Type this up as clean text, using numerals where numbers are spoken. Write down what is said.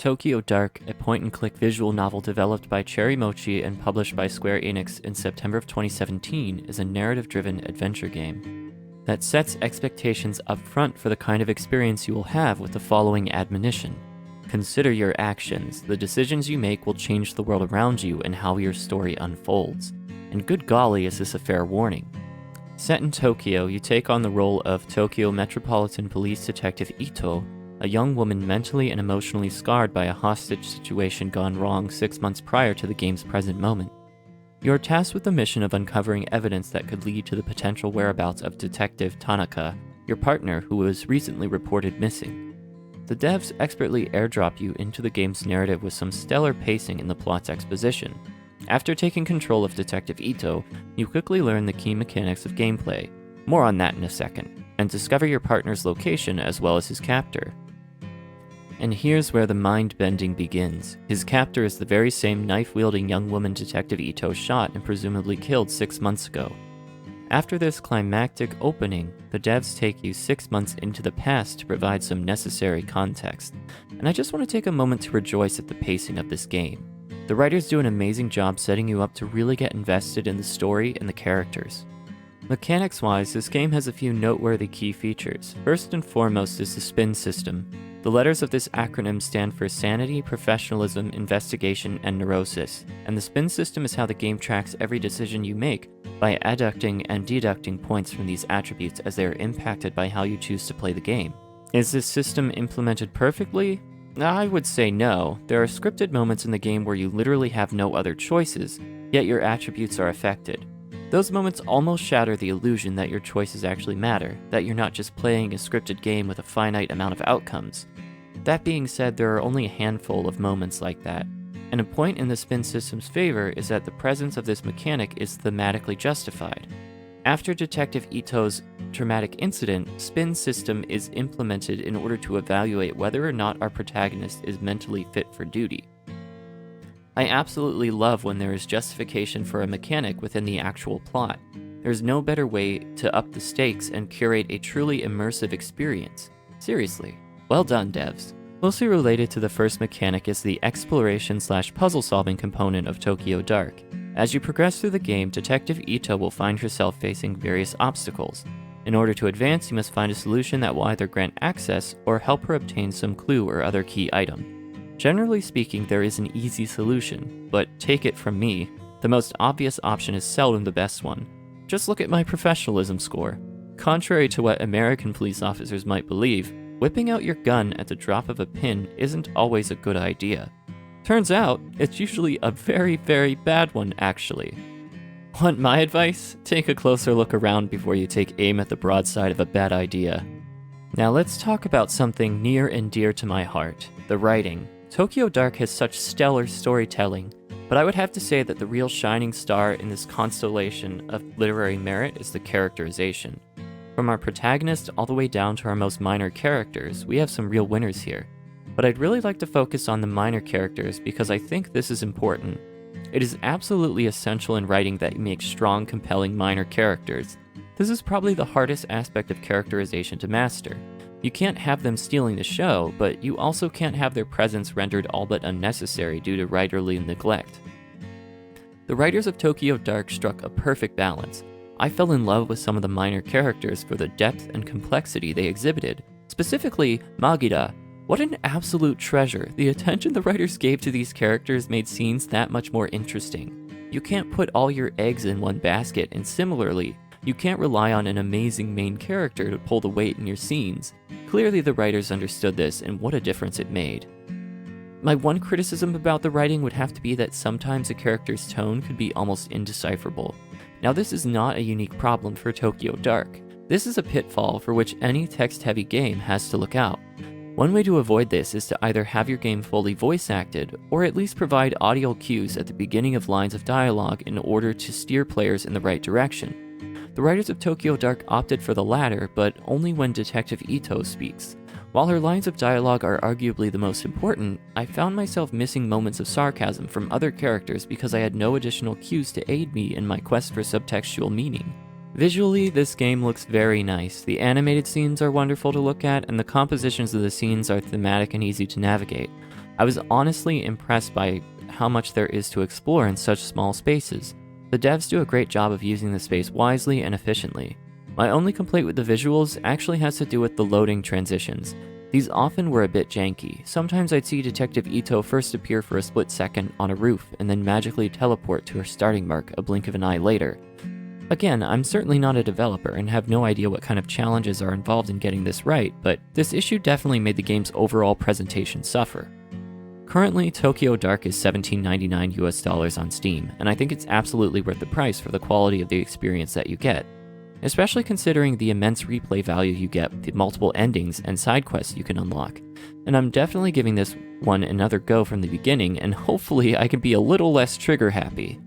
Tokyo Dark, a point-and-click visual novel developed by Cherry Mochi and published by Square Enix in September of 2017, is a narrative-driven adventure game that sets expectations up front for the kind of experience you will have with the following admonition. Consider your actions. The decisions you make will change the world around you and how your story unfolds. And good golly, is this a fair warning. Set in Tokyo, you take on the role of Tokyo Metropolitan Police Detective Ito, a young woman mentally and emotionally scarred by a hostage situation gone wrong 6 months prior to the game's present moment. You are tasked with the mission of uncovering evidence that could lead to the potential whereabouts of Detective Tanaka, your partner who was recently reported missing. The devs expertly airdrop you into the game's narrative with some stellar pacing in the plot's exposition. After taking control of Detective Ito, you quickly learn the key mechanics of gameplay, more on that in a second, and discover your partner's location as well as his captor. And here's where the mind-bending begins. His captor is the very same knife-wielding young woman Detective Ito shot and presumably killed 6 months ago. After this climactic opening, the devs take you 6 months into the past to provide some necessary context, and I just want to take a moment to rejoice at the pacing of this game. The writers do an amazing job setting you up to really get invested in the story and the characters. Mechanics-wise, this game has a few noteworthy key features. First and foremost is the spin system. The letters of this acronym stand for Sanity, Professionalism, Investigation, and Neurosis, and the spin system is how the game tracks every decision you make by adducting and deducting points from these attributes as they are impacted by how you choose to play the game. Is this system implemented perfectly? I would say no. There are scripted moments in the game where you literally have no other choices, yet your attributes are affected. Those moments almost shatter the illusion that your choices actually matter, that you're not just playing a scripted game with a finite amount of outcomes. That being said, there are only a handful of moments like that, and a point in the spin system's favor is that the presence of this mechanic is thematically justified. After Detective Ito's traumatic incident, spin system is implemented in order to evaluate whether or not our protagonist is mentally fit for duty. I absolutely love when there is justification for a mechanic within the actual plot. There's no better way to up the stakes and curate a truly immersive experience. Seriously, well done, devs. Mostly related to the first mechanic is the exploration/puzzle solving component of Tokyo Dark. As you progress through the game, Detective Ito will find herself facing various obstacles. In order to advance, you must find a solution that will either grant access or help her obtain some clue or other key item. Generally speaking, there is an easy solution, but take it from me, the most obvious option is seldom the best one. Just look at my professionalism score. Contrary to what American police officers might believe, whipping out your gun at the drop of a pin isn't always a good idea. Turns out, it's usually a very, very bad one, actually. Want my advice? Take a closer look around before you take aim at the broadside of a bad idea. Now let's talk about something near and dear to my heart, the writing. Tokyo Dark has such stellar storytelling, but I would have to say that the real shining star in this constellation of literary merit is the characterization. From our protagonist all the way down to our most minor characters, we have some real winners here. But I'd really like to focus on the minor characters because I think this is important. It is absolutely essential in writing that you make strong, compelling minor characters. This is probably the hardest aspect of characterization to master. You can't have them stealing the show, but you also can't have their presence rendered all but unnecessary due to writerly neglect. The writers of Tokyo Dark struck a perfect balance. I fell in love with some of the minor characters for the depth and complexity they exhibited. Specifically, Magira. What an absolute treasure. The attention the writers gave to these characters made scenes that much more interesting. You can't put all your eggs in one basket, and similarly, you can't rely on an amazing main character to pull the weight in your scenes. Clearly the writers understood this, and what a difference it made. My one criticism about the writing would have to be that sometimes a character's tone could be almost indecipherable. Now this is not a unique problem for Tokyo Dark. This is a pitfall for which any text-heavy game has to look out. One way to avoid this is to either have your game fully voice-acted, or at least provide audio cues at the beginning of lines of dialogue in order to steer players in the right direction. The writers of Tokyo Dark opted for the latter, but only when Detective Ito speaks. While her lines of dialogue are arguably the most important, I found myself missing moments of sarcasm from other characters because I had no additional cues to aid me in my quest for subtextual meaning. Visually, this game looks very nice. The animated scenes are wonderful to look at, and the compositions of the scenes are thematic and easy to navigate. I was honestly impressed by how much there is to explore in such small spaces. The devs do a great job of using the space wisely and efficiently. My only complaint with the visuals actually has to do with the loading transitions. These often were a bit janky. Sometimes I'd see Detective Ito first appear for a split second on a roof and then magically teleport to her starting mark a blink of an eye later. Again, I'm certainly not a developer and have no idea what kind of challenges are involved in getting this right, but this issue definitely made the game's overall presentation suffer. Currently, Tokyo Dark is $17.99 US on Steam, and I think it's absolutely worth the price for the quality of the experience that you get, especially considering the immense replay value you get with the multiple endings and side quests you can unlock. And I'm definitely giving this one another go from the beginning, and hopefully I can be a little less trigger happy.